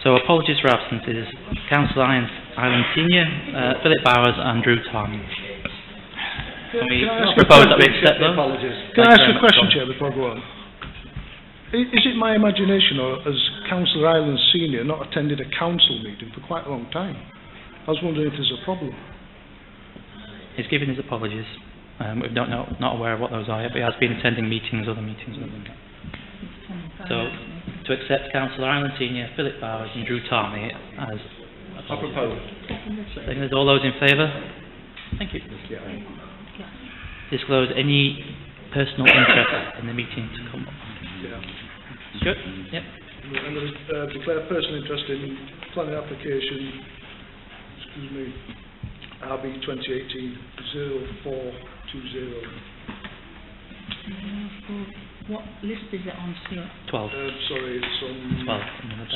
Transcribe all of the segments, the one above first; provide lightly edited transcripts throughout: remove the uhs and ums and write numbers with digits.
So apologies for absences. Councillor Island Senior, Philip Bowers and Drew Tarn. Can we propose that we accept those? Can I ask a question, Chair, before I go on? Is it my imagination, or has Councillor Island Senior not attended a council meeting for quite a long time? I was wondering if there's a problem. He's given his apologies. We don't know, not aware of what those are yet, but he has been attending meetings, other meetings. So, to accept Councillor Island Senior, Philip Bowers and Drew Tarney as I propose. Seconded. All those in favour? Thank you. Disclose any personal interest in the meeting to come up. Yeah. Good? Yep. I'm going to declare personal interest in planning application, RB 2018-0420. What list is it on, Stuart? 12. Sorry, it's on 12.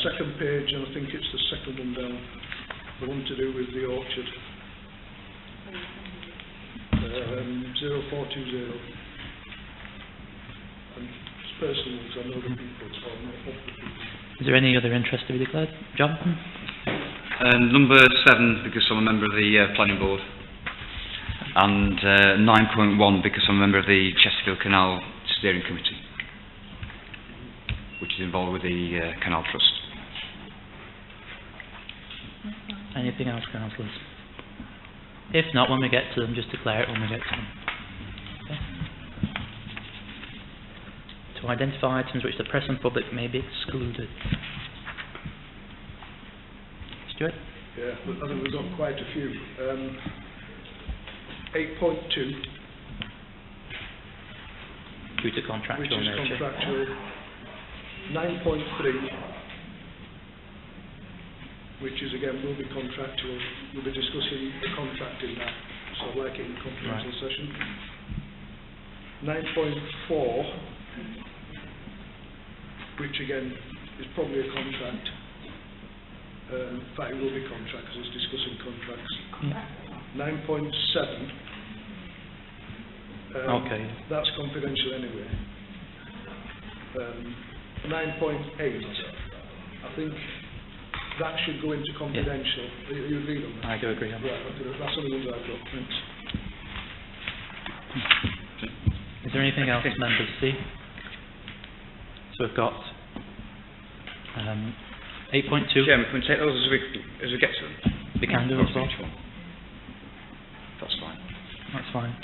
second page, and I think it's the second one down. The one to do with the orchard. 0420. And it's personal, because I know the people, so I'm not of the people. Is there any other interest to be declared? Jonathan? Number 7, because I'm a member of the Planning Board. And 9.1, because I'm a member of the Chesterfield Canal Steering Committee, which is involved with the Canal Trust. Anything else, councillors? If not, when we get to them, just declare it when we get to them. Okay. To identify items which the press and public may be excluded. Stuart? Yeah, I think we've got quite a few. 8.2. Due to contractual which is nature. contractual. 9.3, which is again will be contractual. We'll be discussing the contract in that, so I'd like it in the confidential session. 9.4, which again is probably a contract. In fact, it will be contract because it's discussing contracts. 9.7. Okay. That's confidential anyway. 9.8. I think that should go into confidential. Yeah. You agree on that? I do agree on that. Right, okay, that's all the ones I've got. Thanks. Is there anything else members see? So we've got 8.2. Chairman, can we take those as we get to them? We can do as well. That's fine. That's fine.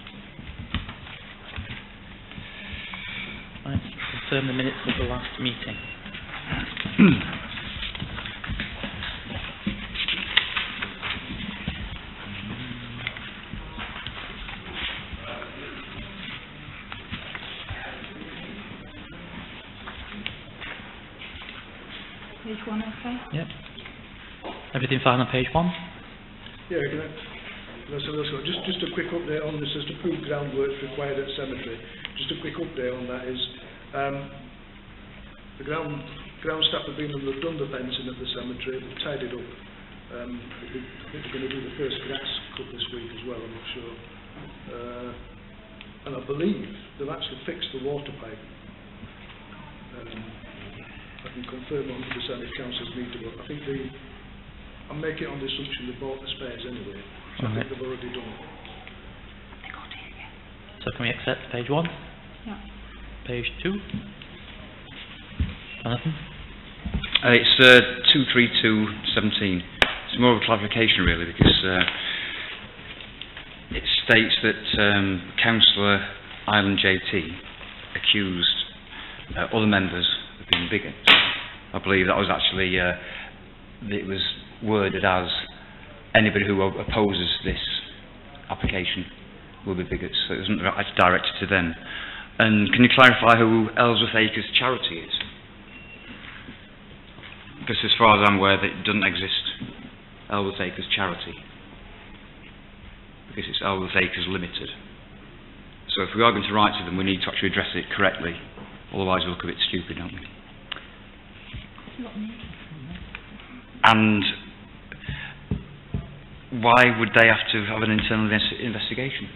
Right, confirm the minutes of the last meeting. Page 1, okay? Yep. Everything fine on page 1? Yeah, just a quick update on this. As to approved groundwork required at cemetery. Just a quick update on that is the ground staff have been and they've done the fencing at the cemetery. They've tied it up. I think they're going to do the first grass cut this week as well. I'm not sure. And I believe they've actually fixed the water pipe. I can confirm 100% if councils need to, but I think I'm making it on the assumption they bought the spares anyway. So I think they've already done it. So can we accept page 1? Yeah. Page 2? Jonathan? It's 23217. It's more of a clarification really, because it states that Councillor Island JT accused other members of being bigots. I believe that was actually it was worded as anybody who opposes this application will be bigots, so it wasn't actually directed to them. And can you clarify who Ellsworth Acres Charity is? Because as far as I'm aware, that it doesn't exist, Ellsworth Acres Charity, because it's Ellsworth Acres Limited. So if we are going to write to them, we need to actually address it correctly, otherwise we look a bit stupid, don't we? And why would they have to have an internal investigation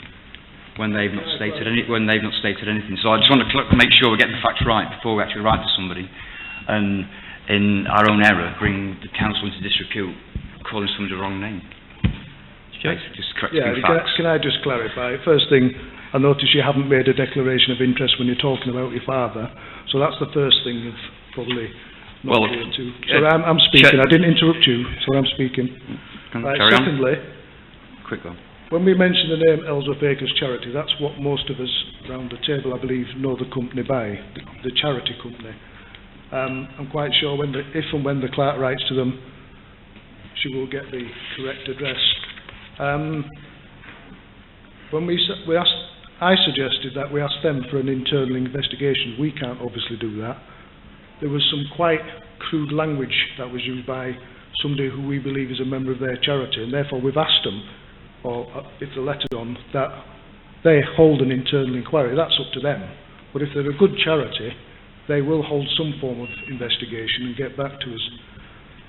when they've not stated anything? So I just want to make sure we get the facts right before we actually write to somebody. And in our own error, bring the council into disrepute, calling somebody the wrong name. Stuart? Just correcting Yeah, facts. can I just clarify? First thing, I notice you haven't made a declaration of interest when you're talking about your father, so that's the first thing you've probably not Well, adhered to. So I'm speaking, I didn't interrupt you, so I'm speaking. Right, Carry on. secondly, Quick one. when we mention the name Ellsworth Acres Charity, that's what most of us round the table, I believe, know the company by, the charity company. I'm quite sure if and when the clerk writes to them, she will get the correct address. When I suggested that we ask them for an internal investigation. We can't obviously do that. There was some quite crude language that was used by somebody who we believe is a member of their charity, and therefore we've asked them, or if the letter's on, that they hold an internal inquiry. That's up to them. But if they're a good charity, they will hold some form of investigation and get back to us.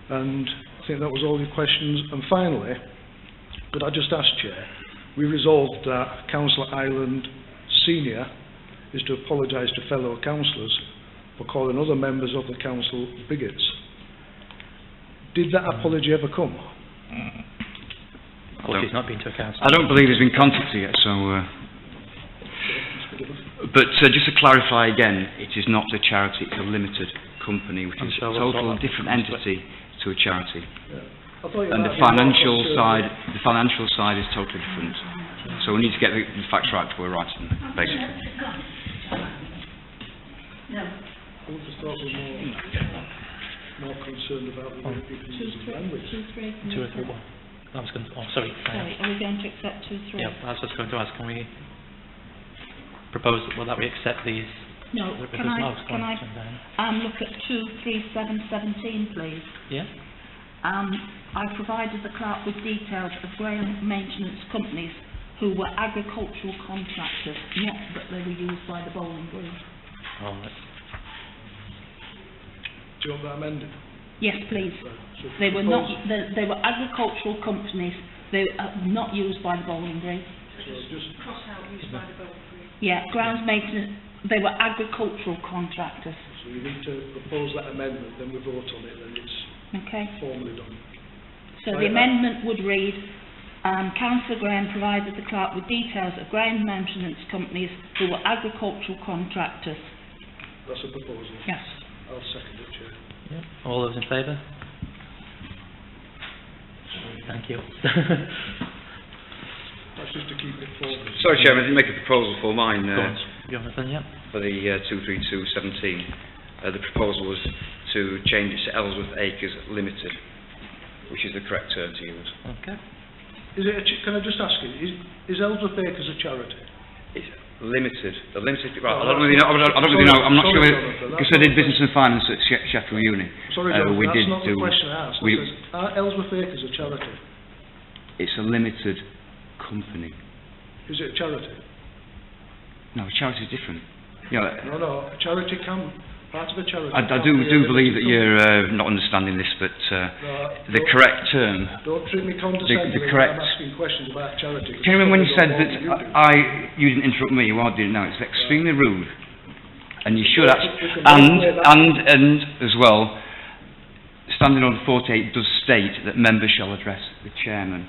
And I think that was all your questions. And finally, could I just ask, Chair, we resolved that Councillor Ireland Senior is to apologise to fellow councillors for calling other members of the council bigots. Did that apology ever come? Apology's not been to a council. I don't believe he's been contacted yet, so... But just to clarify again, it is not a charity, it's a limited company, which I'm is sure a we'll total sort that. different entity to a charity. I thought you And might the be more financial concerned- side is totally different. So we need to get the facts right before we write them, basically. No. I would have thought we were more concerned about the way people use the language. 2, 3. 2 or 3, 1. I was going to, oh, sorry. Sorry, are we going to accept 2, 3? Yeah, I was just going to ask, can we propose that we accept these? No, If can there's I no comments, then- look at 2, 3, 7, 17, please? Yeah? I provided the clerk with details of ground maintenance companies who were agricultural contractors, not that they were used by the bowling green. All right. Do you want that amended? Yes, please. Right, so They were not. propose- They were agricultural companies. They are not used by the bowling green. So just Yeah, grounds maintenance. They were agricultural contractors. So you need to propose that amendment, then we vote on it, then it's Okay. formally done. So Right, the amendment would read: Councillor Graham provided the clerk with details of ground maintenance companies who were agricultural contractors. That's a proposal. Yes. I'll second it, Chair. Yeah. All those in favour? Thank you. That's just to keep it formal. Sorry, Chairman, I didn't make a proposal for mine, Go on, Jonathan, yeah? for the 23217. The proposal was to change it to Ellsworth Acres Limited, which is the correct term to use. Okay. Is it can I just ask you, is Ellsworth Acres a charity? It's limited. The limited. Right, Oh, I don't really know. I don't really know. I'm not sorry, sure Jonathan, because that's I did not the business and finance at Sheffield Uni. Sorry, Jonathan, we that's did not the do. question I asked. we- I said, are Ellsworth Acres a charity? It's a limited company. Is it a charity? No, charity is different. You know, No, a charity can, part of a charity. I can't do be a believe limited that you're not understanding this, but No, the correct term. Don't treat me condescendingly when correct- I'm asking questions about charity. Can you remember when you said Probably that don't want you do. you didn't interrupt me, well, I didn't know. It's extremely rude. And you should Well, actually, we can both play that. and as well, Standing Order 48 does state that members shall address the chairman,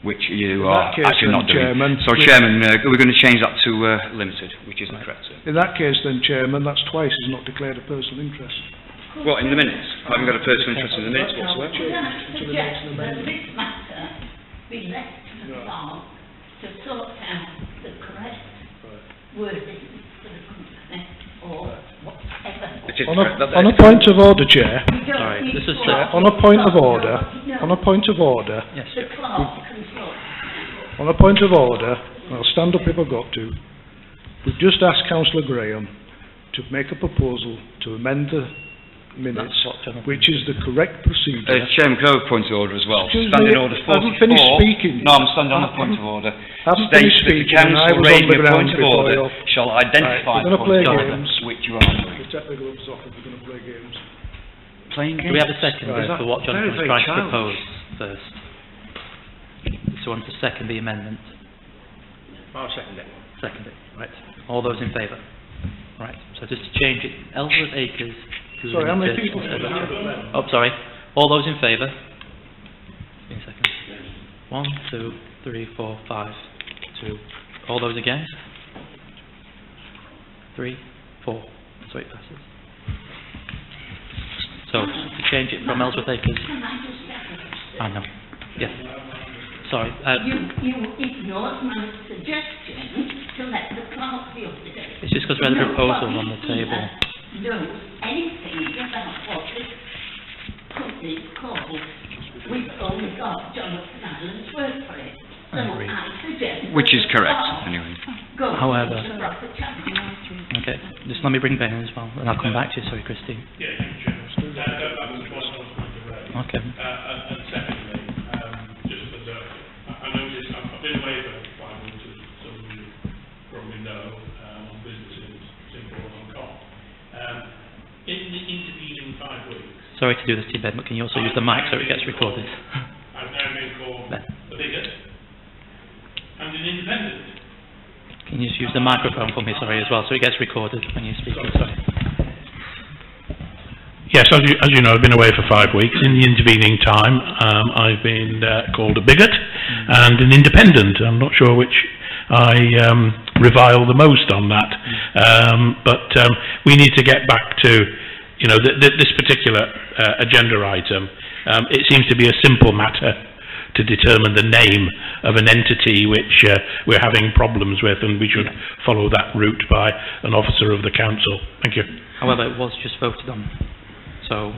which you In are that case actually then, not doing. Chairman, So, we- Chairman, we're going to change that to limited, which is the correct term. In that case then, Chairman, that's twice he's not declared a personal interest. What, in the minutes? I haven't got a personal interest in the minutes That can't whatsoever. be changed until the next amendment. This matter be left to the No. clerk to sort out the correct Right. wording for the company or whatever. It is On correct. a point of order, Chair, We don't Sorry, need this is to Chair. on a point of order, No, on a point of order, Yes, the Chair. clerk can sort. on a point of order, I'll stand up if I've got to. We've just asked Councillor Graham to make a proposal to amend the minutes, That's what Jonathan- which is the correct procedure. Chairman, can I have a point of order as well? Excuse Standing me, Order I 44. haven't finished speaking. No, I'm standing on I a point of order. haven't States finished that the speaking and I council was on raising the a ground point of before order you. shall identify Right, we're gonna the play point of order, games. which you are doing. We'll take the gloves off if we're going to play games. Playing Do we have a second Right. for what Very, Jonathan was very trying to childish. propose first? Someone to second the amendment? I'll second it. Second it, right. All those in favour? Right, so just to change it, Ellsworth Acres to to Sorry, how many limited people? instead of- Oh, sorry. All those in favour? Give me a second. 1, 2, 3, 4, 5, 2. All those against? 3, 4. So it passes. So, to change it from Ellsworth Acres... Can I just second? I know. Yes. Sorry. You ignored my suggestion to let the clerk be up to date. It's just because we had a proposal on the Nobody table. here knows anything about what this company is called. We've only got Jonathan Allen's word for it. So I agree. I suggest... Which is that the correct, clerk anyway. go However- to the proper channel. Okay. Just let me bring Ben in as well, and I'll come back to you. Sorry, Christine. Yeah, that was the point I was going to raise. Okay. And secondly, just as I noticed, I've been away for 5 weeks, as some of you probably know, on business in Singapore and Hong Kong. In the intervening 5 weeks, Sorry to do this to you, Ben, but can you also use the mic so it gets recorded? I've now been called Ben. a bigot and an independent. Can you just use the microphone for me, sorry, as well, so it gets recorded when you speak? Sorry. Yes, as you know, I've been away for 5 weeks. In the intervening time, I've been called a bigot and an independent. I'm not sure which I revile the most on that. But we need to get back to, you know, this particular agenda item. It seems to be a simple matter to determine the name of an entity which we're having problems with, and we should follow that route by an officer of the council. Thank you. However, it was just voted on. So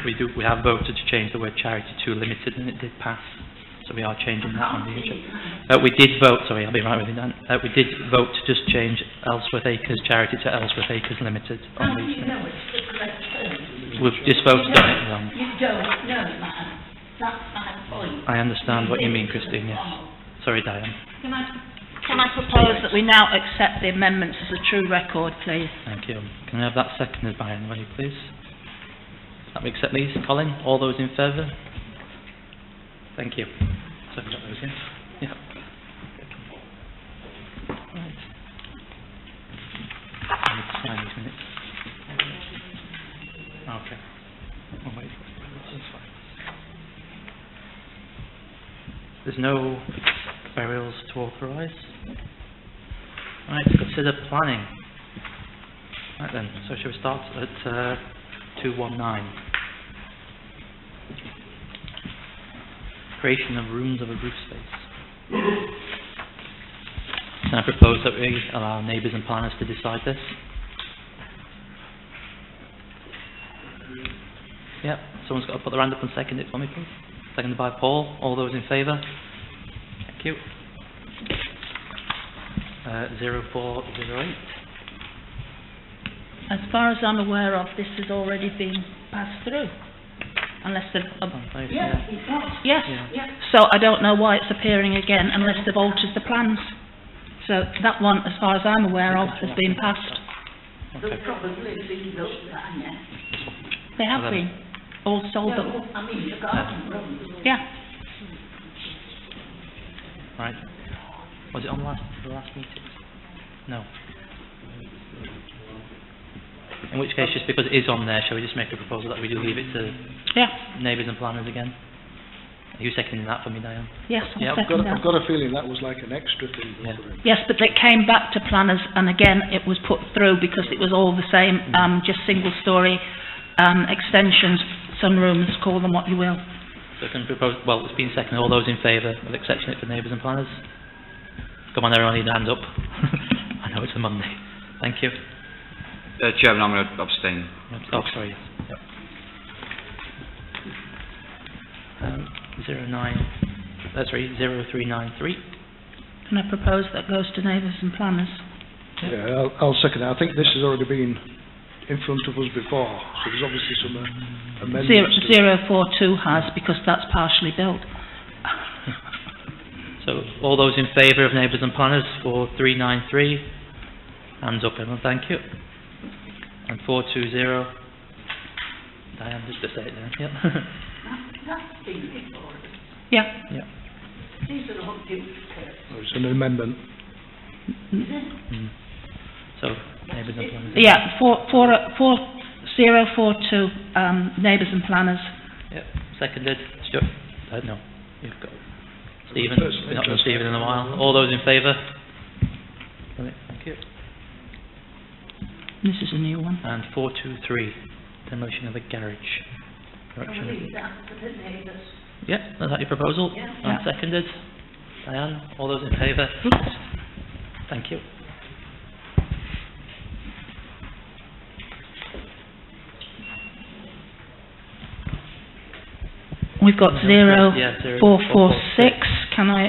we have voted to change the word charity to limited, and it did pass. So we are changing that on the agenda. We did vote, sorry, I'll be right with you, Dan. We did vote to just change Ellsworth Acres charity to Ellsworth Acres limited How on do the you know it's the correct term? We've just voted on it wrong. You don't know that. That's my point. I understand what you mean, Christine, yes. Sorry, Diane. Can I propose that we now accept the amendments as a true record, please? Thank you. Can I have that seconded by anybody, please? Let me accept these. Colin, all those in favour? Thank you. So I've got those in. Yeah. Right. I need to sign these minutes. Okay. Oh, wait. That's fine. There's no burials to authorise. Right, consider planning. Right then, so shall we start at 219? Creation of rooms of a roof space. Can I propose that we allow neighbours and planners to decide this? Yep, someone's got to put their hand up and second it for me, please. Seconded by Paul. All those in favour? Thank you. 0408. As far as I'm aware of, this has already been passed through. Unless they've... Yes, it was. yes. Yeah. Yes. So I don't know why it's appearing again unless they've altered the plans. So that one, as far as I'm aware of, has been passed. They'll probably be built down, yes. They have been. All sold No, up. I mean, the garden room. Yeah. Right. Was it on the last meeting? No. In which case, just because it is on there, shall we just make a proposal that we do leave it to Yeah. neighbours and planners again? Are you seconding that for me, Diane? Yes, I'll Yeah, second that. I've got a feeling that was like an extra thing. Yeah. Yes, but it came back to planners, and again, it was put through because it was all the same, just single-storey extensions, sunrooms, call them what you will. So can propose, well, it's been seconded. All those in favour of accepting it for neighbours and planners? Come on, everyone, need a hand up. I know it's a Monday. Thank you. Chairman, I'm going to abstain. Oh, sorry. Yep. 0393. Can I propose that goes to neighbours and planners? Yeah, I'll second that. I think this has already been in front of us before, so there's obviously some amendments. 042 has, because that's partially built. So, all those in favour of neighbours and planners for 393? Hands up, everyone, thank you. And 420? Diane, just to say it there. Yep. That's been before us. Yeah. Yep. These are all duplicates. Oh, it's an amendment. Mm. So, neighbours and planners. Yeah, 4 042, neighbours and planners. Yep, seconded. Stuart? No, you've got Stephen. Personally We've not done interested. Stephen in a while. All those in favour? Brilliant, thank you. This is a new one. And 423, demolition of a garage. Can Correction. we leave that for the neighbours? Yep, is that your proposal? Yeah. And seconded. Diane, all those in favour? Thank you. We've got Yeah, 0446. Can I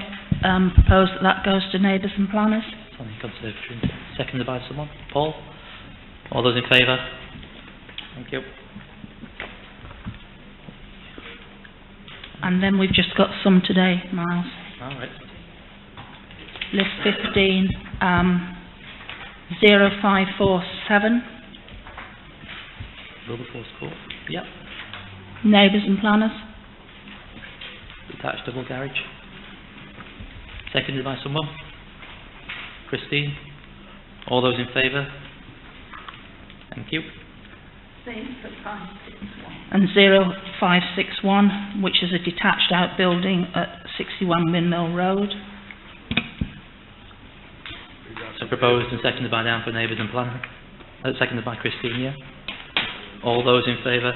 propose that that goes to neighbours and planners? Something conservatory. Seconded by someone. Paul? All those in favour? Thank you. And then we've just got some today, Miles. All right. List 15, 0547, Wilberforce Court. Yep. neighbours and planners. Detached double garage. Seconded by someone. Christine? All those in favour? Thank you. Same for 561. And 0561, which is a detached outbuilding at 61 Windmill Road. So proposed and seconded by Dan for neighbours and planner. Seconded by Christine, yeah. All those in favour?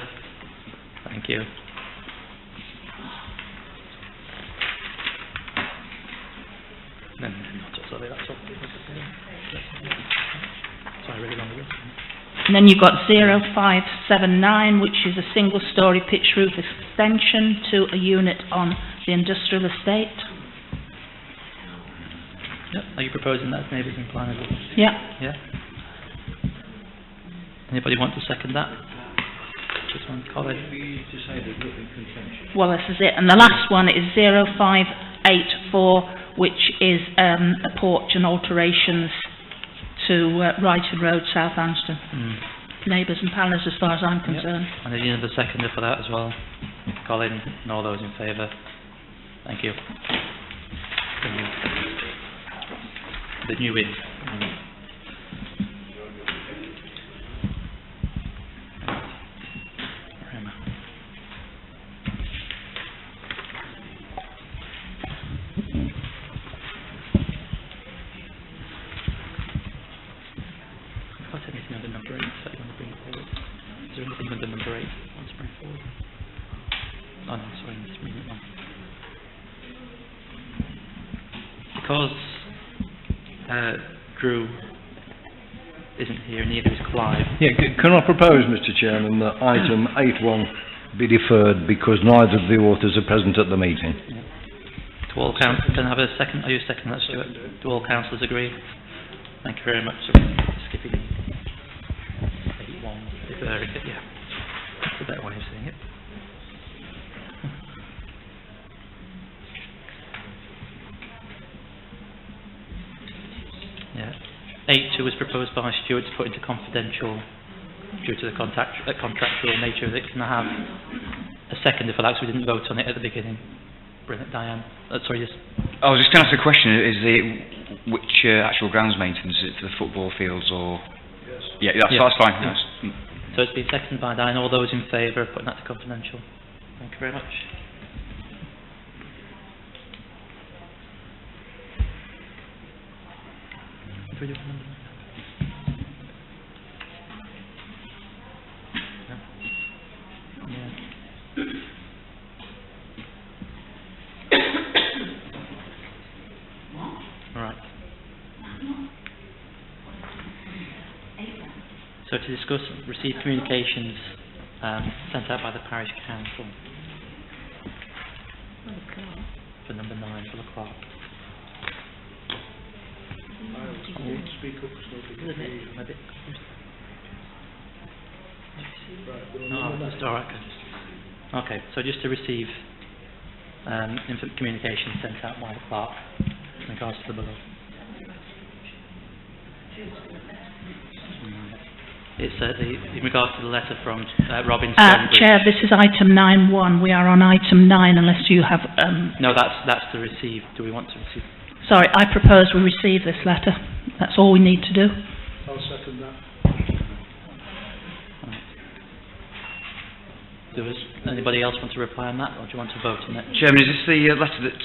Thank you. Sorry, that's all. Sorry, really long ago. And then you've got 0579, which is a single-storey pitch roof extension to a unit on the industrial estate. Yep. Are you proposing that as neighbours and planners? Yeah. Yeah. Anybody want to second that? Just one, Colin. Well, this is it. And the last one is 0584, which is a porch and alterations to Wrighton Road, Southampton. Neighbours and planners, as far as I'm concerned. And there's another seconder for that as well. Colin, and all those in favour. Thank you. The new in. Got anything under number 8 that you want to bring forward? Is there anything under number 8 you want to bring forward? Oh no, sorry, I'm just reading it wrong. Because Drew isn't here, neither is Clive. Yeah, can I propose, Mr Chairman, that item 8.1 be deferred because neither of the authors are present at the meeting? Do all councillors, can I have a second? Are you second that, Stuart? Do all councillors agree? Thank you very much. So skipping 8.1, deferring it, yeah. That's a better way of saying it. Yeah. 8.2 was proposed by Stuart to put into confidential due to the contractual nature of it. Can I have a seconder for that, because we didn't vote on it at the beginning? Brilliant, Diane. Sorry, yes. I was just going to ask a question. Is which actual grounds maintenance? Is it for the football fields or? Yes. Yeah, that's fine. Yeah. So it's been seconded by Diane. All those in favour of putting that to confidential? Thank you very much. Do we do number 9? No. Yeah. All right. So to discuss, receive communications sent out by the parish council for number 9 for the clerk. I won't speak up because nobody can hear you. I'm a bit confused. Right, we're on No, number that's 9. all right. Okay, so just to receive communication sent out by the clerk in regards to the below. It's in regards to the letter from Robin Stonebridge. Chair, this is item 9.1. We are on item 9 unless you have... No, that's to receive. Do we want to receive? Sorry, I propose we receive this letter. That's all we need to do. I'll second that. Does anybody else want to reply on that, or do you want to vote on it? Chairman, is this the letter that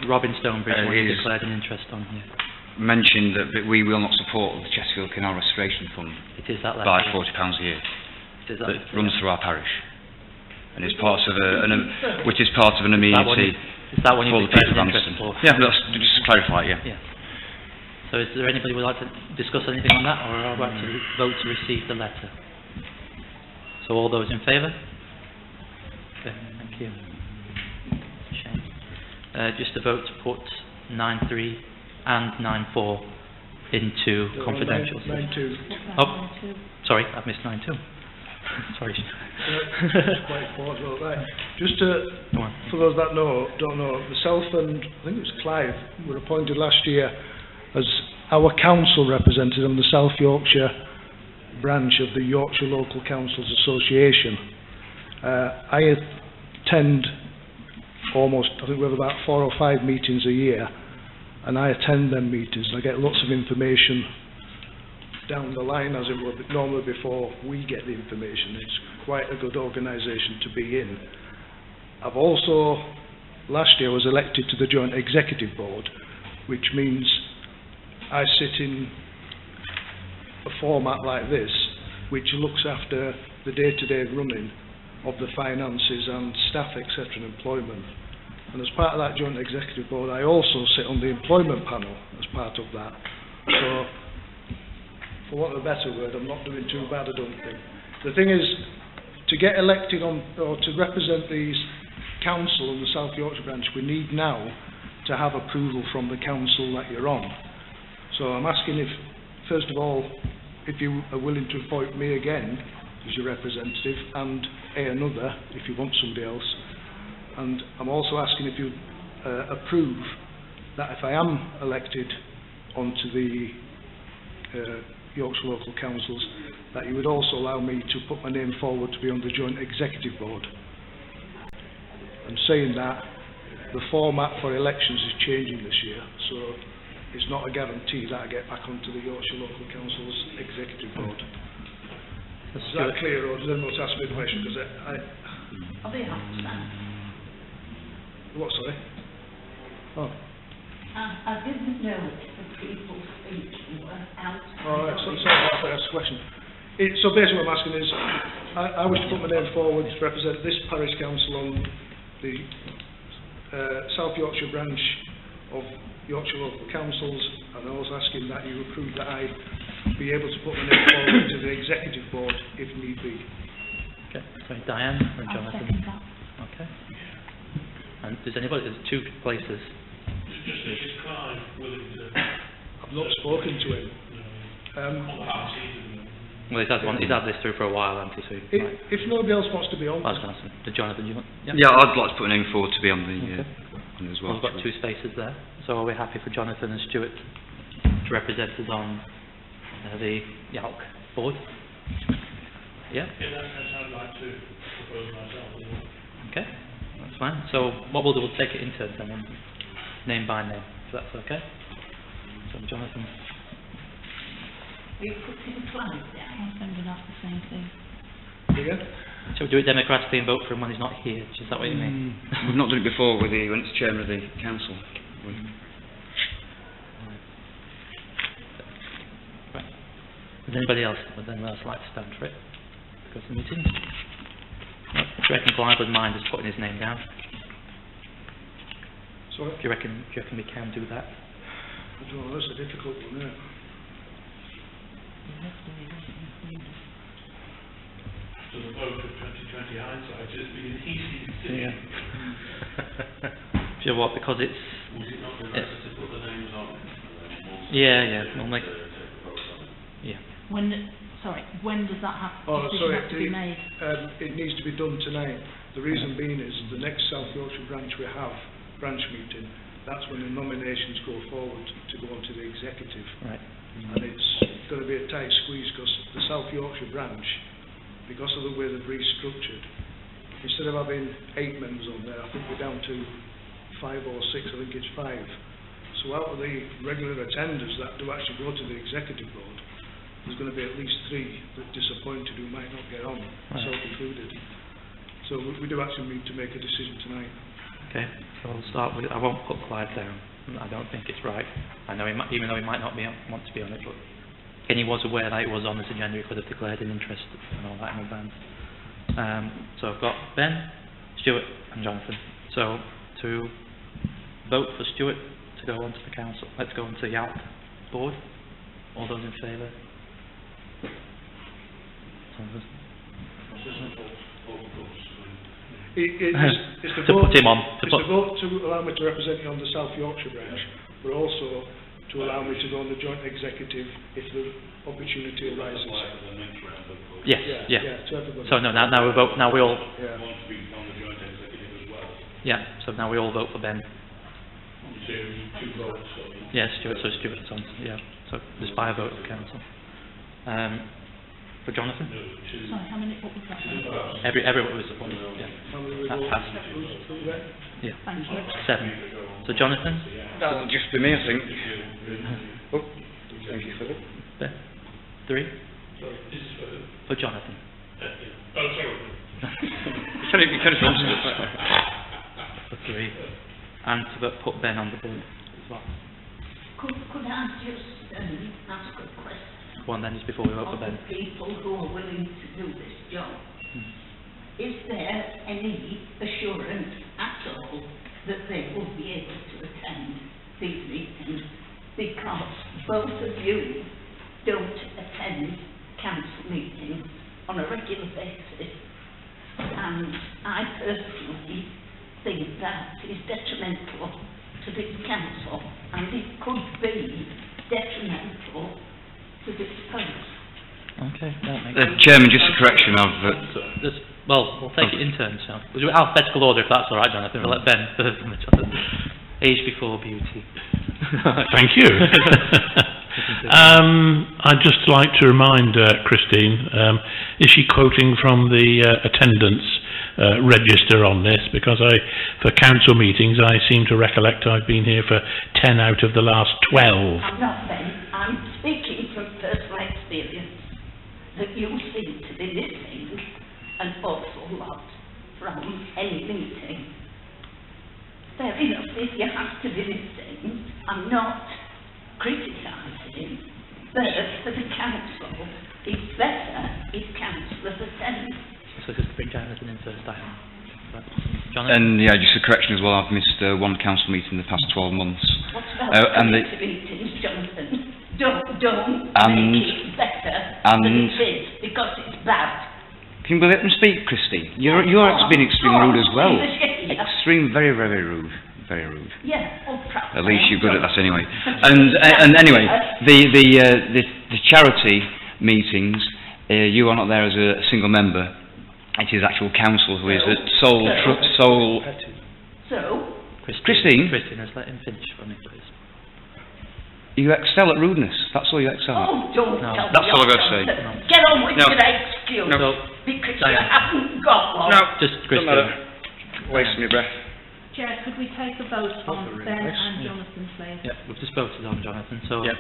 Robin Stonebridge wanted is- declared an interest on here. mentioned that we will not support the Chesterfield Canal Restoration Fund It is that letter. by yeah. £40 a year It is that that letter, runs yeah. through our parish? And is part of which is part of an amenity Is that one for you the people declared of an interest Anston. for? Yeah, that's, just to clarify, yeah. Yeah. So is there anybody who would like to discuss anything on that, or are we to vote to receive the letter? So all those in favour? Okay, thank you. Shane. Just a vote to put 9.3 and 9.4 into confidential. 9.2. Oh, sorry, I've missed 9.2. Sorry. It's quite important, well, right. Just to, Go on. for those that don't know, myself and I think it was Clive were appointed last year as our council representative on the South Yorkshire branch of the Yorkshire Local Councils Association. I attend I think we have about 4 or 5 meetings a year, and I attend them meetings and I get lots of information down the line, as it would normally before we get the information. It's quite a good organisation to be in. I've also, last year, was elected to the Joint Executive Board, which means I sit in a format like this, which looks after the day-to-day running of the finances and staff, etc., and employment. And as part of that Joint Executive Board, I also sit on the employment panel as part of that. So, for want of a better word, I'm not doing too bad, I don't think. The thing is, to get elected on, or to represent the council in the South Yorkshire branch, we need now to have approval from the council that you're on. So I'm asking if, first of all, if you are willing to appoint me again as your representative, and another, if you want somebody else. And I'm also asking if you approve that if I am elected onto the Yorkshire Local Councils, that you would also allow me to put my name forward to be on the Joint Executive Board. And saying that, the format for elections is changing this year, so it's not a guarantee that I get back onto the Yorkshire Local Council's Executive Board. Is that clear, or does anyone else ask me the question? Because I'll be happy to stand. what, sorry? Oh. I didn't know if the people speaking were outside. All right, so I'll ask a question. So basically what I'm asking is, I wish to put my name forward to represent this parish council on the South Yorkshire branch of Yorkshire Local Councils, and I was asking that you approve that I be able to put my name forward to the Executive Board if need be. Okay, so Diane or I'll Jonathan? second that. Okay. And does anybody, there's 2 places. Is Clive willing to... I've not spoken to him. Well, he's had this through for a while, hasn't he? So he might- If nobody else wants to be on, I was going to say, Jonathan, do you want? Yeah, I'd like to put a name forward to be on the Okay. on it as Well, well. we've got 2 spaces there, so are we happy for Jonathan and Stuart to represent us on the YALC board? Yeah? Yeah, that's how I'd like to propose myself. Okay, that's fine. So what we'll do, we'll take it in turns then, name by name, if that's okay. So Jonathan, We put in Clive down. I'm sending off the same thing. again? shall we do it democratically and vote for him when he's not here? Is that what you mean? We've not done it before with when it's chairman of the council. Right. Would anybody else like to stand for it? Go to the meeting? No. Do you reckon Clive would mind us putting his name down? Sorry? Do you reckon we can do that? I don't know, that's a difficult one, isn't it? So the vote of 2020 hindsight has been an easy decision. Do you know what, because it's... Was it not the better to put the names on? Yeah, normally... Yeah. When does that have, Oh, decision sorry, have to be made? it needs to be done tonight. The reason being is the next South Yorkshire branch we have, branch meeting, that's when the nominations go forward to go on to the executive. Right. And it's going to be a tight squeeze because the South Yorkshire branch, because of the way they've restructured, instead of having 8 members on there, I think we're down to 5 or 6, I think it's 5. So out of the regular attenders that do actually go to the executive board, there's going to be at least 3 that are disappointed who might not get on, myself included. So we do actually need to make a decision tonight. Okay, so I'll start with, I won't put Clive down. I don't think it's right. I know he might, even though he might not want to be on it, but and he was aware that it was on this agenda, he could have declared an interest and all that in advance. So I've got Ben, Stuart and Jonathan. So to vote for Stuart to go on to the council, let's go on to the ALP board. All those in favour? It's the To vote, put him on. it's the vote to allow me to represent you on the South Yorkshire branch, but also to allow me to go on the joint executive if the opportunity arises. Yes, yeah. To everybody. So no, now we vote. Now we all. Yeah. Yeah. So now we all vote for Ben. Yes, Stuart. So Stuart's on. Yeah. So there's 5 votes of council. For Jonathan. Sorry, how many, what was that? Everyone was appointed. Yeah. How many we That vote? passed. Who's that? Yeah. Thank you. 7. So Jonathan. That'll just be me, I think. Oh, thank you, Philip. Ben. 3. For Jonathan. You can For 3. And to put Ben on the board as well. Could I just ask a question? One then is before we vote for Of Ben. the people who are willing to do this job. Is there any assurance at all that they will be able to attend these meetings? Because both of you don't attend council meetings on a regular basis. And I personally think that is detrimental to this council, and it could be detrimental to this post. Okay, that makes sense. Chairman, just a correction of... Well, we'll take it in turns now. We'll do alphabetical order if that's all right, Jonathan. We'll let Ben first. Age before beauty. Thank you. I'd just like to remind Christine, is she quoting from the attendance register on this? Because for council meetings, I seem to recollect I've been here for 10 out of the last 12. I'm not Ben, I'm speaking from personal experience that you seem to be missing an awful lot from any meeting. Fair enough, if you have to be missing, I'm not criticising, but for the council, it's better if councillors attend. So just bring Jonathan in first, Jonathan. And yeah, just a correction as well, I've missed one council meeting in the past 12 months. What about and the- meetings, Jonathan? Don't And- make it better than it is, because it's bad. Can you let them speak, Christine? You're being extremely rude as well. Very, very rude. Very rude. Yeah, perhaps. At least you're good at that anyway. And anyway, the charity meetings, you are not there as a single member. It is actual council who is the sole. So, Christine? Christine, let's let him finish for me, please. You excel at rudeness. That's all you excel at. don't No. tell me That's all I've got to yourself. say. Get on with No. your excuse, So, because you Diane. haven't got one. just Christine. Wasting your breath. Chair, could we take a vote on very Ben nice. and Jonathan, please? Yeah, we've just voted on Jonathan, so Yep.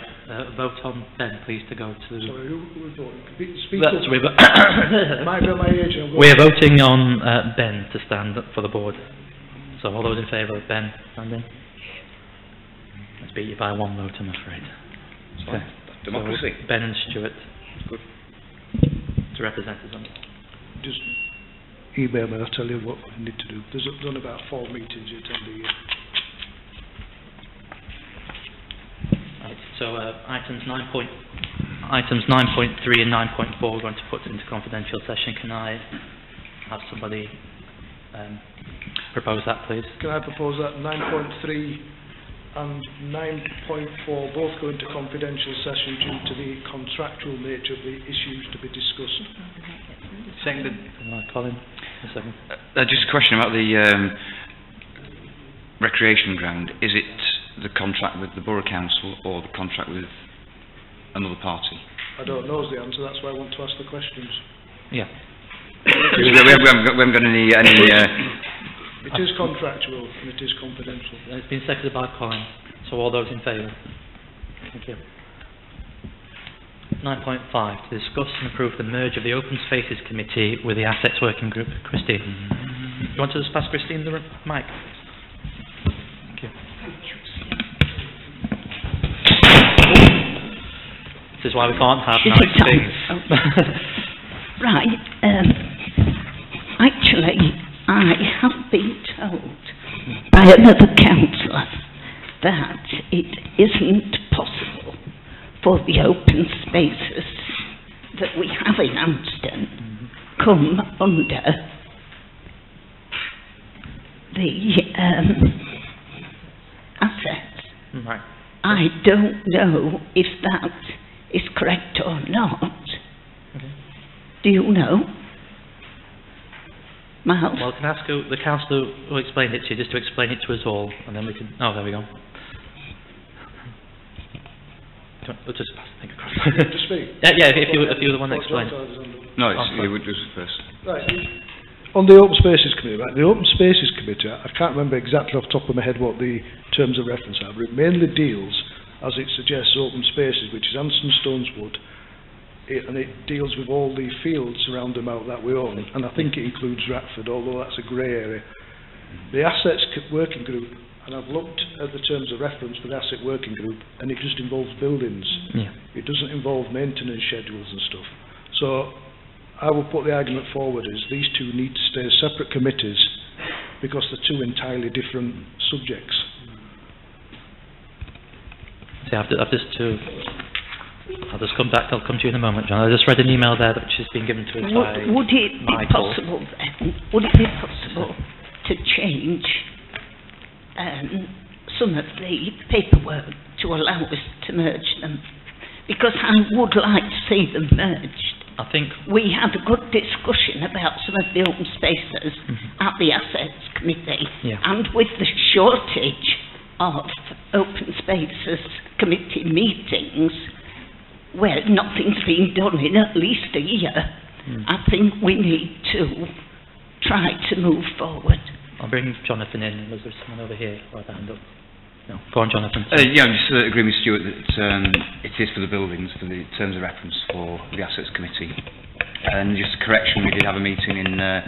vote on Ben, please, to go to... Sorry, who was voting? Speak That's- up. we're, Might be my age. I'm we're voting on Ben to stand up for the board. So all those in favour of Ben standing? Let's beat you by 1 vote, I'm afraid. It's fine. So Democracy. Ben and Stuart Good. to represent us on. Just email me, I'll tell you what I need to do. There's only about 4 meetings you attend a year. Right, so items 9.3 and 9.4 we're going to put into confidential session. Can I have somebody propose that, please? Can I propose that 9.3 and 9.4 both go into confidential session due to the contractual nature of the issues to be discussed? Seconded. Colin, a second. Just a question about the recreation ground. Is it the contract with the Borough Council or the contract with another party? I don't know is the answer, that's why I want to ask the questions. Yeah. We haven't got any It is contractual and it is confidential. It's been seconded by Colin. So all those in favour? Thank you. 9.5, to discuss and approve the merge of the Open Spaces Committee with the Assets Working Group. Christine. You want to just pass Christine the mic? Thank you. This is why we can't have Is nice it done? things. Right, actually, I have been told by another councillor that it isn't possible for the open spaces that we have in Amsden come under the assets. Right. I don't know if that is correct or not. Okay. Do you know? Miles? Well, can I ask the councillor who explained it to you, just to explain it to us all, and then we can... Oh, there we go. We'll just pass the thing across. To speak? Yeah, if you were the one that explained. No, Oh, sorry. you would do it first. Right. On the Open Spaces Committee, right, the Open Spaces Committee, I can't remember exactly off the top of my head what the terms of reference are, but it mainly deals, as it suggests, open spaces, which is Anston Stoneswood, and it deals with all the fields around about that we own, and I think it includes Ratford, although that's a grey area. The Assets Working Group, and I've looked at the terms of reference for the Asset Working Group, and it just involves buildings. Yeah. It doesn't involve maintenance schedules and stuff. So I will put the argument forward as these two need to stay as separate committees because they're two entirely different subjects. See, I'll just come back. I'll come to you in a moment, John. I just read an email there which has been given to us by Would it be Michael. possible then, would it be possible to change some of the paperwork to allow us to merge them? Because I would like to see them merged. I think We had a good discussion about some of the open spaces at the Assets Committee, Yeah. and with the shortage of open spaces committee meetings, where nothing's been done in at least a year, I think we need to try to move forward. I'll bring Jonathan in. Was there someone over here who had a hand up? No. Go on, Jonathan. Yeah, I'm just agreeing with Stuart that it is for the buildings, for the terms of reference for the Assets Committee. And just a correction, we did have a meeting in, I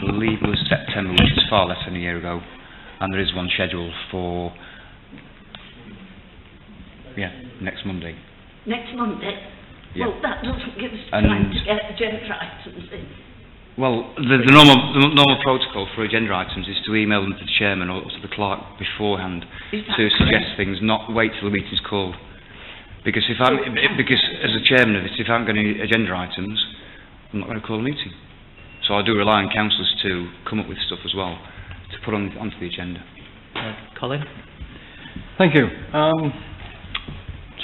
believe it was September, which is far less than a year ago, and there is one scheduled for, next Monday. Next Monday? Yeah. Well, that doesn't give us And- time to get agenda items in. Well, the normal protocol for agenda items is to email them to the chairman or to the clerk beforehand Is that to suggest correct? things, not wait till the meeting's called. Because because as a chairman of this, if I haven't got any agenda items, I'm not going to call a meeting. So I do rely on councillors to come up with stuff as well to put onto the agenda. Colin? Thank you.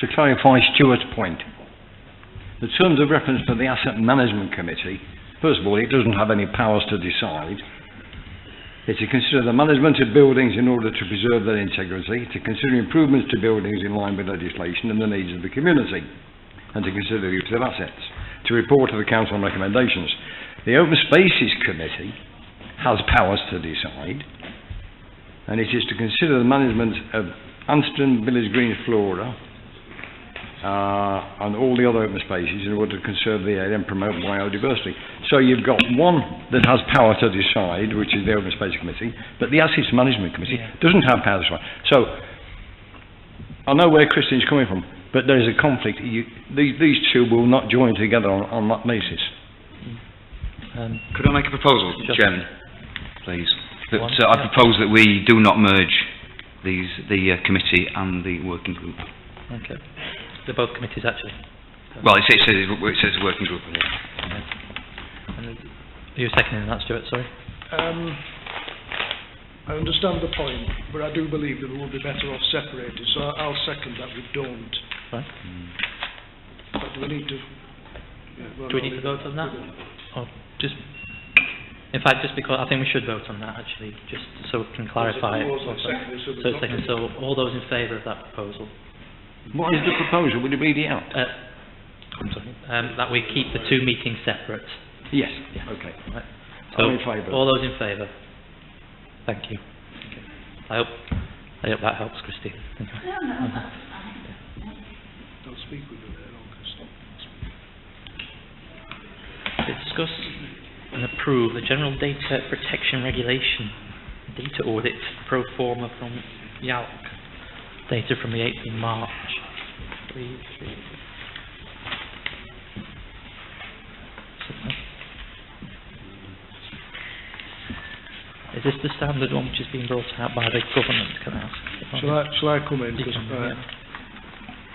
To clarify Stuart's point, the terms of reference for the Asset Management Committee, first of all, it doesn't have any powers to decide. It's to consider the management of buildings in order to preserve their integrity, to consider improvements to buildings in line with legislation and the needs of the community, and to consider the use of assets, to report to the Council on recommendations. The Open Spaces Committee has powers to decide, and it is to consider the management of Anston Village Green Flora and all the other open spaces in order to conserve the area and promote biodiversity. So you've got one that has power to decide, which is the Open Space Committee, but the Assets Management Committee doesn't have power to decide. So I know where Christine's coming from, but there is a conflict. These two will not join together on that basis. Could I make a proposal, Sure. Chairman, please? That Go on. I propose that we do not merge the committee and the working group. Okay. They're both committees, actually. Well, it says working group. Yeah. And are you seconding that, Stuart? Sorry. I understand the point, but I do believe that we would be better off separated, so I'll second that we don't. Right. But do we need to... Do we need to vote on that? Or just... In fact, just because I think we should vote on that, actually, just so we can clarify it. So it's second. So all those in favour of that proposal? What is the proposal? Will you read it out? I'm sorry. That we keep the two meetings separate. Yes. Yeah. Okay. Right. I'm in favour. All those in favour? Thank you. Okay. I hope that helps, Christine. Thank you. No, that's fine. Don't speak with her there, August. Discuss and approve the General Data Protection Regulation data audit pro forma from YALC, data from the 8th of March. Is this the standard one which is being brought out by the government, can I ask? Shall I come in? You Because, can, yeah.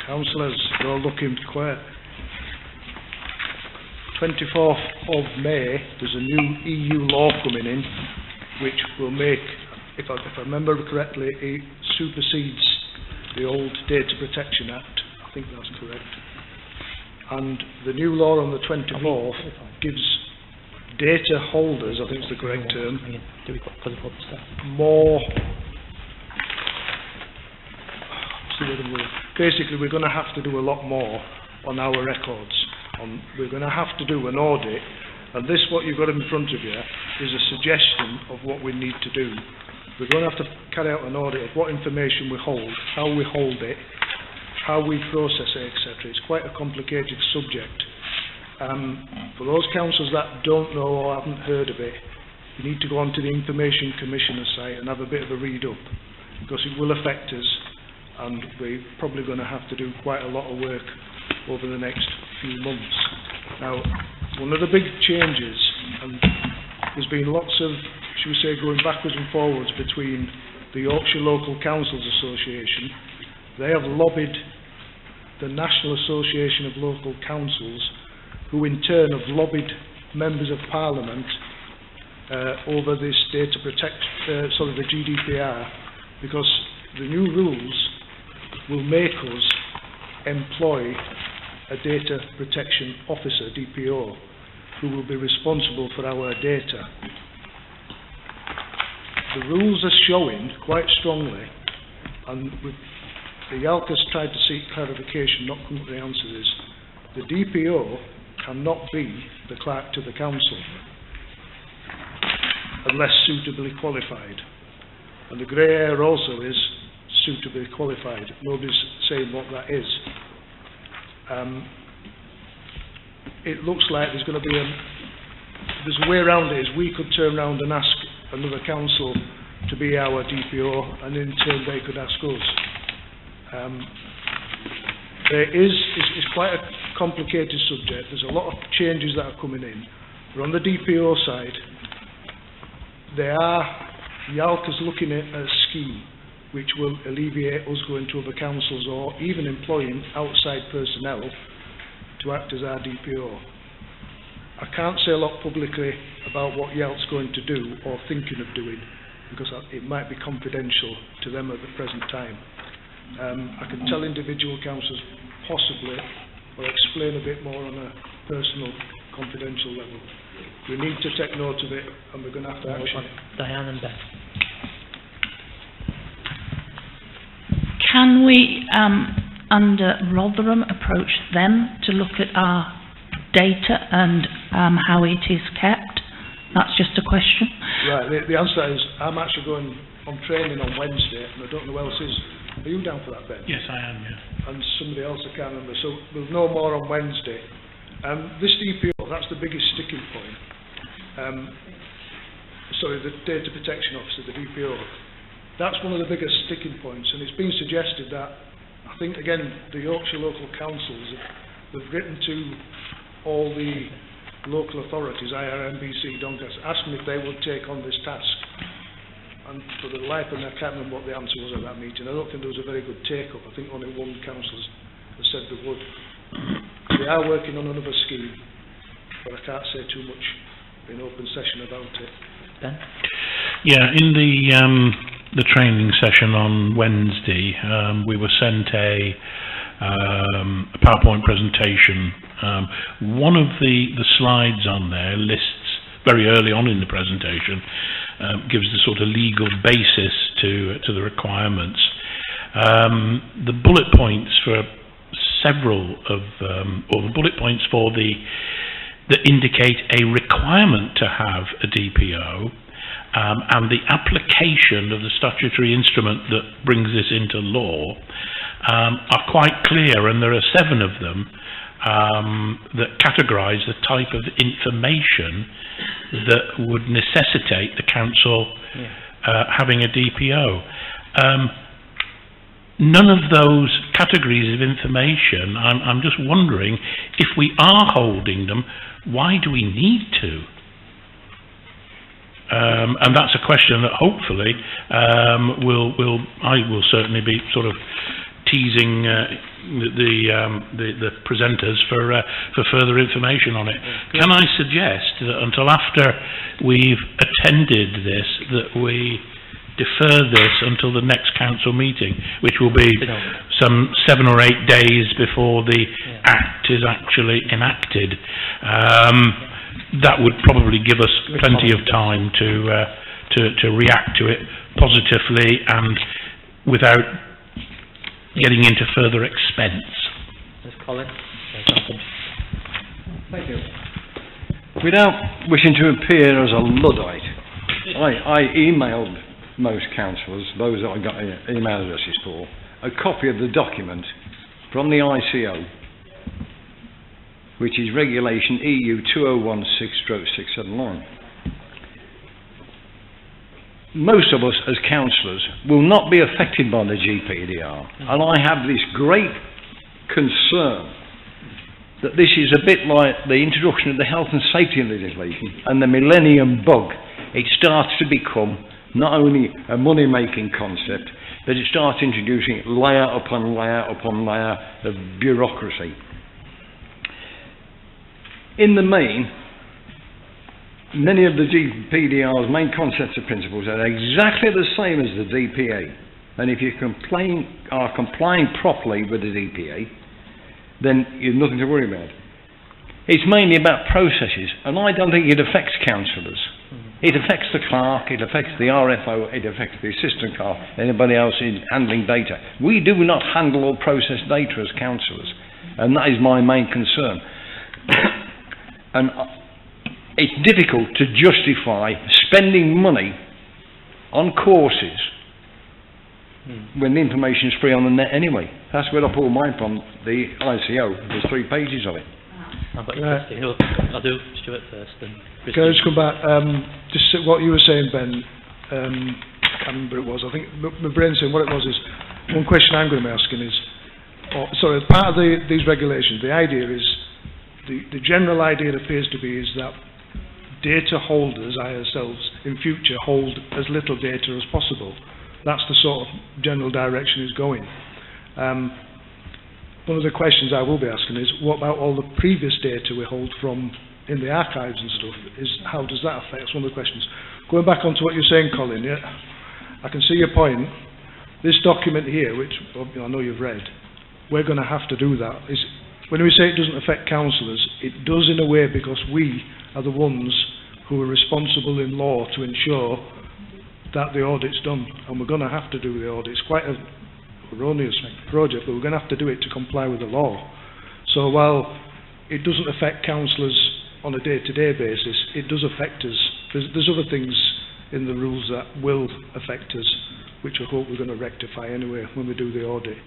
councillors, you're looking quite... 24th of May, there's a new EU law coming in, which will make, if I remember correctly, it supersedes the old Data Protection Act. I think that's correct. And the new law on the 24th gives data holders, I think is the correct term, more... Basically, we're going to have to do a lot more on our records. We're going to have to do an audit, and this, what you've got in front of you, is a suggestion of what we need to do. We're going to have to carry out an audit of what information we hold, how we hold it, how we process it, etc. It's quite a complicated subject. For those councillors that don't know or haven't heard of it, you need to go onto the Information Commissioner site and have a bit of a read up, because it will affect us, and we're probably going to have to do quite a lot of work over the next few months. Now, one of the big changes, and there's been lots of, should we say, going backwards and forwards between the Yorkshire Local Councils Association. They have lobbied the National Association of Local Councils, who in turn have lobbied members of Parliament over this the GDPR, because the new rules will make us employ a data protection officer, DPO, who will be responsible for our data. The rules are showing quite strongly, and the YALC has tried to seek clarification, not come to the answer to this. The DPO cannot be the clerk to the council unless suitably qualified. And the grey area also is suitably qualified. Nobody's saying what that is. It looks like there's going to be there's a way around it, is we could turn around and ask another council to be our DPO, and in turn they could ask us. It's quite a complicated subject. There's a lot of changes that are coming in. But on the DPO side, YALC is looking at a scheme which will alleviate us going to other councils or even employing outside personnel to act as our DPO. I can't say a lot publicly about what YALC's going to do or thinking of doing, because it might be confidential to them at the present time. I can tell individual councillors possibly, or explain a bit more on a personal, confidential level. We need to take note of it, and we're going to have to action it. Diane and Beth. Can we, under Rotherham, approach them to look at our data and how it is kept? That's just a question. Right, the answer is, I'm actually going on training on Wednesday, and I don't know who else is. Are you down for that, Ben? Yes, I am, yeah. And somebody else I can't remember, so we'll know more on Wednesday. This DPO, that's the biggest sticking point. The Data Protection Officer, the DPO, that's one of the biggest sticking points, and it's been suggested that, I think again, the Yorkshire Local Councils have written to all the local authorities, IRMBC, Doncaster, asking if they would take on this task. And for the life of me, I can't remember what the answer was at that meeting. I don't think there was a very good take-up. I think only one council has said they would. They are working on another scheme, but I can't say too much in open session about it. Ben? Yeah, in the training session on Wednesday, we were sent a PowerPoint presentation. One of the slides on there lists, very early on in the presentation, gives the sort of legal basis to the requirements. The bullet points for several of, or the bullet points for that indicate a requirement to have a DPO, and the application of the statutory instrument that brings this into law are quite clear, and there are 7 of them that categorise the type of information that would necessitate the council having a DPO. None of those categories of information, I'm just wondering, if we are holding them, why do we need to? And that's a question that hopefully I will certainly be sort of teasing the presenters for further information on it. Can I suggest that until after we've attended this, that we defer this until the next council meeting, which will be some 7 or 8 days before the Act is actually enacted? That would probably give us plenty of time to react to it positively and without getting into further expense. Ms. Collins? Thank you. Without wishing to appear as a Luddite, I emailed most councillors, those that I got email addresses for, a copy of the document from the ICO, which is Regulation EU 2016/679. Most of us as councillors will not be affected by the GPDR, and I have this great concern that this is a bit like the introduction of the health and safety legislation and the millennium bug. It starts to become not only a money-making concept, but it starts introducing layer upon layer upon layer of bureaucracy. In the main, many of the GPDR's main concepts and principles are exactly the same as the DPA. And if you are complying properly with the DPA, then you've nothing to worry about. It's mainly about processes, and I don't think it affects councillors. It affects the clerk, it affects the RFO, it affects the assistant clerk, anybody else in handling data. We do not handle or process data as councillors, and that is my main concern. And it's difficult to justify spending money on courses when the information is free on the net anyway. That's where I pull mine from, the ICO. There's 3 pages of it. I've got you, Christine. I'll do Stuart first. Then Can I just come back? Just what you were saying, Ben, I can't remember what it was. I think my brain's saying what it was is, one question I'm going to be asking is, as part of these regulations, the idea is, the general idea appears to be is that data holders, ourselves, in future hold as little data as possible. That's the sort of general direction it's going. One of the questions I will be asking is, what about all the previous data we hold from in the archives and stuff? How does that affect? That's one of the questions. Going back onto what you're saying, Colin, yeah, I can see your point. This document here, which I know you've read, we're going to have to do that. When we say it doesn't affect councillors, it does in a way because we are the ones who are responsible in law to ensure that the audit's done, and we're going to have to do the audit. It's quite a erroneous project, but we're going to have to do it to comply with the law. So while it doesn't affect councillors on a day-to-day basis, it does affect us. There's other things in the rules that will affect us, which I hope we're going to rectify anyway when we do the audit.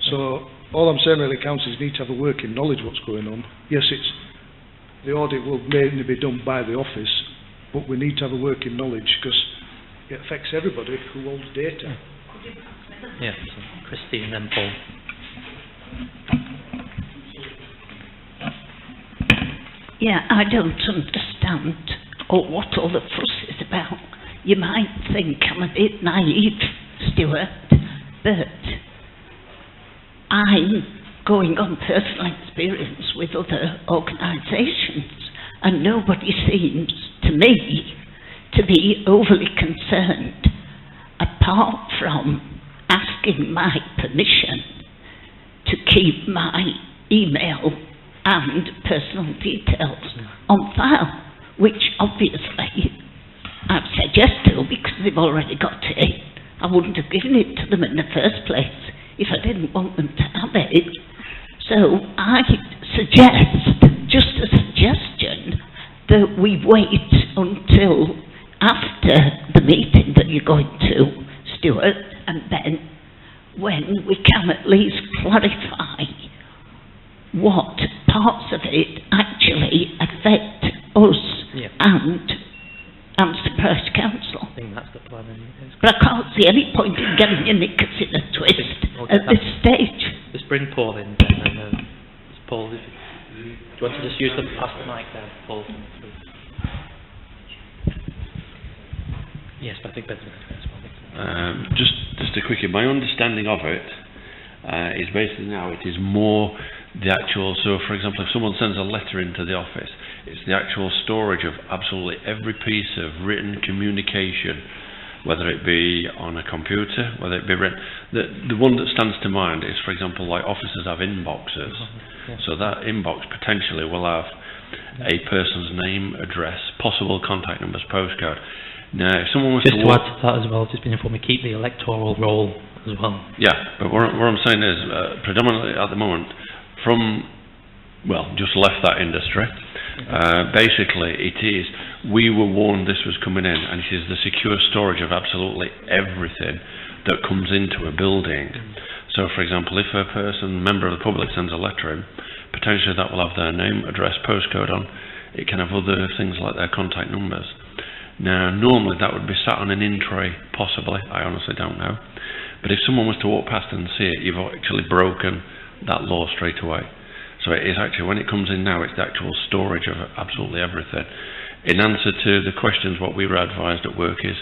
So all I'm saying really, councillors need to have a working knowledge what's going on. Yes, the audit will mainly be done by the office, but we need to have a working knowledge because it affects everybody who holds data. yeah, so Christine and then Paul. Yeah, I don't understand what all the fuss is about. You might think I'm a bit naive, Stuart, but I'm going on personal experience with other organisations, and nobody seems to me to be overly concerned, apart from asking my permission to keep my email and personal details on file, which obviously I've said yes to because they've already got it. I wouldn't have given it to them in the first place if I didn't want them to have it. So I suggest, just a suggestion, that we wait until after the meeting that you're going to, Stuart and Ben, when we can at least clarify what parts of it actually affect us Yeah. and Amster Parish Council. I think that's the plan. Anyway. But I can't see any point in getting your knickers in a twist Okay, at this stage. Just bring Paul in then, and Paul, do you want to just use pass the mic down, Paul? Yes, but I think Ben's going to first one. Just a quickie, my understanding of it is basically now it is more the actual, so for example, if someone sends a letter into the office, it's the actual storage of absolutely every piece of written communication, whether it be on a computer, whether it be written. The one that stands to mind is, for example, like officers have inboxes, so that inbox potentially will have a person's name, address, possible contact numbers, postcode. Now, if someone was Just to to walk, add to that as well, just been informed, we keep the electoral roll as well. yeah, but what I'm saying is, predominantly at the moment, just left that industry. Basically, it is, we were warned this was coming in, and it is the secure storage of absolutely everything that comes into a building. So, for example, if a member of the public sends a letter in, potentially that will have their name, address, postcode on. It can have other things like their contact numbers. Now, normally that would be sat on an in-tray, possibly, I honestly don't know. But if someone was to walk past and see it, you've actually broken that law straight away. So it is actually, when it comes in now, it's the actual storage of absolutely everything. In answer to the questions, what we were advised at work is,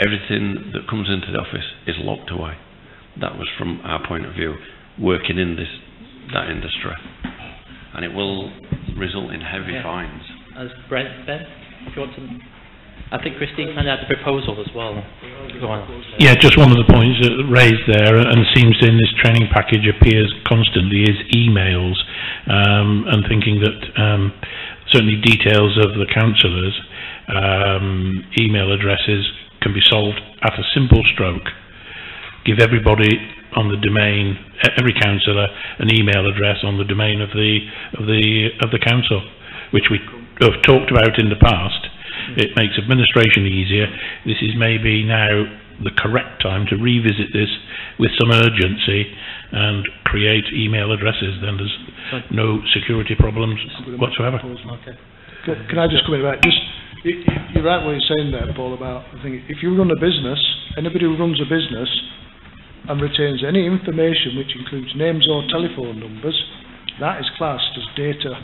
everything that comes into the office is locked away. That was from our point of view, working in that industry. And it will result in heavy fines. As Ben, if you want to... I think Christine kind of had a proposal as well. Go on. Yeah, just one of the points raised there, and seems in this training package appears constantly, is emails, and thinking that certainly details of the councillors' email addresses can be solved at a simple stroke. Give everybody on the domain, every councillor, an email address on the domain of the council, which we have talked about in the past. It makes administration easier. This is maybe now the correct time to revisit this with some urgency and create email addresses. Then there's no security problems whatsoever. Okay. Can I just come in about you're right what you're saying there, Paul, about the thing. If you run a business, anybody who runs a business and retains any information which includes names or telephone numbers, that is classed as data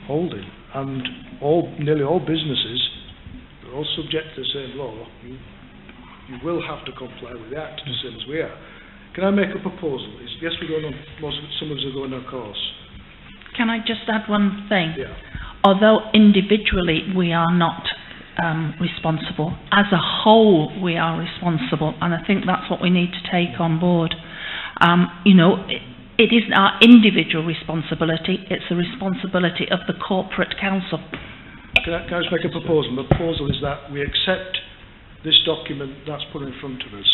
holding. And nearly all businesses are all subject to the same law. You will have to comply with the Act, the same as we are. Can I make a proposal? Yes, we're going on, some of us are going on course. Can I just add one thing? Yeah. Although individually we are not responsible, as a whole we are responsible, and I think that's what we need to take on board. It isn't our individual responsibility, it's the responsibility of the corporate council. Can I just make a proposal? The proposal is that we accept this document that's put in front of us.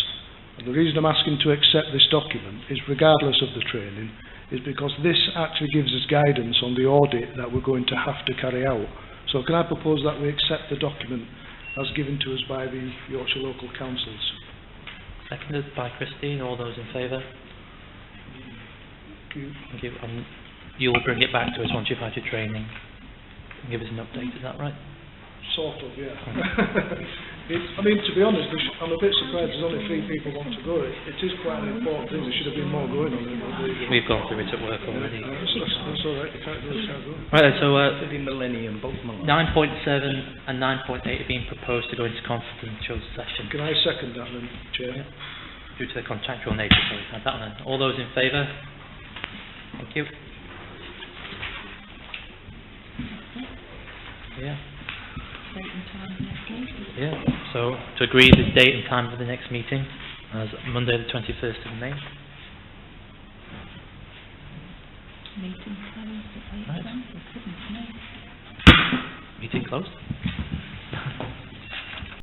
And the reason I'm asking to accept this document is, regardless of the training, is because this actually gives us guidance on the audit that we're going to have to carry out. So can I propose that we accept the document as given to us by the Yorkshire local councils? Seconded by Christine. All those in favour? Thank you. You'll bring it back to us once you've had your training and give us an update, is that right? Sort of, yeah. To be honest, I'm a bit surprised there's only 3 people want to go. It is quite an important thing. There should have been more going on it. We've gone through it at work already. That's all right. You can't do it. Right then, so 9.7 Millennium, and 9.8 are being proposed to go into confidential session. Can I second that then, Chair? Yeah. Due to the contractual nature, so we've had that one. All those in favour? Thank you. Yeah. Yeah. So to agree the date and time for the next meeting as Monday the 21st of May. Right. Meeting closed.